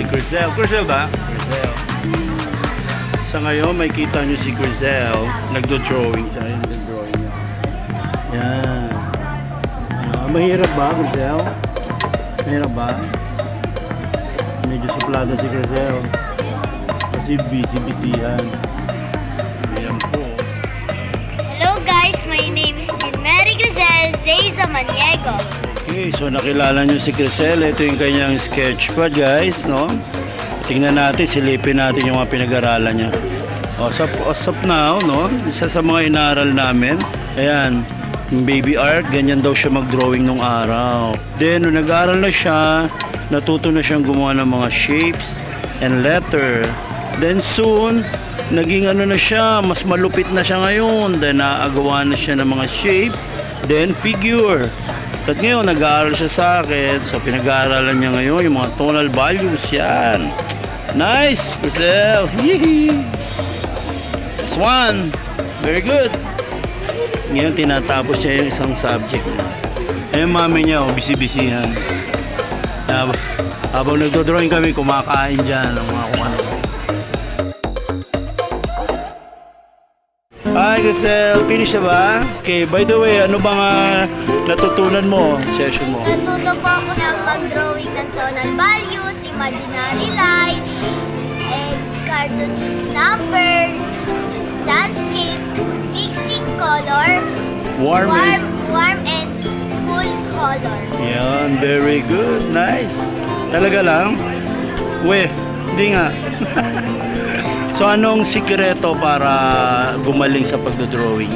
Crisel. Crisel ba? Crisel. Sa ngayon, may kita nyo si Crisel. Nagdo-drawing siya. Yung nagdo-drawing niya. Yan. Mahirap ba, Crisel? Mahirap ba? Medyo suplado si Crisel. Kasi busy-busyhan. Ayan po. Hello guys, my name is Mary Grisel Zayza Maniego. Okay, so nakilala nyo si Crisel. Ito yung kanyang sketchpad, guys, no? Tingnan natin, silipin natin yung mga pinag-aralan niya. As of now, no? Isa sa mga inaaral namin. Ayan, yung baby art, ganyan daw siya mag-drawing nung araw. Then, nung nag-aaral na siya, natuto na siyang gumawa ng mga shapes and letter. Then soon, naging ano na siya, mas malupit na siya ngayon. Then, naagawa na siya ng mga shape, then figure. At ngayon, nag-aaral siya sa akin. So, pinag-aaralan niya ngayon yung mga tonal values. Yan. Nice! Crisel! Yee! That's one. Very good. Ngayon, tinatapos niya yung isang subject niya. Ayun, mami niya, busy-busyhan. Habang nagdodrawing kami, kumakain dyan ng mga kung ano. Hi, Crisel. Finish na ba? Okay, by the way, ano bang natutunan mo sa session mo? Natuto po ako sa pag-drawing ng tonal values, imaginary line, and cartooning number, landscape, mixing color, warm and full color. Yan, very good. Nice. Talaga lang? We, hindi nga. So, anong sikreto para gumaling sa pagdodrawing?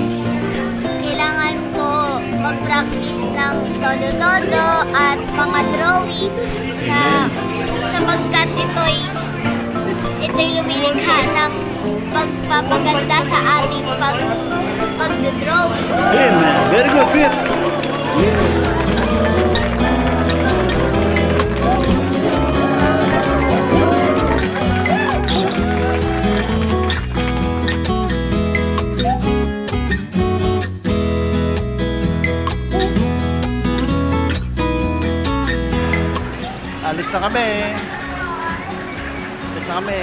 Kailangan ko mag-practice ng todo-todo at mga drawing sapagkat ito'y lumilikha ng pagpapaganda sa ating pagdodrawing. Hey, man. Very good, fit. Alis na kami. Alis na kami.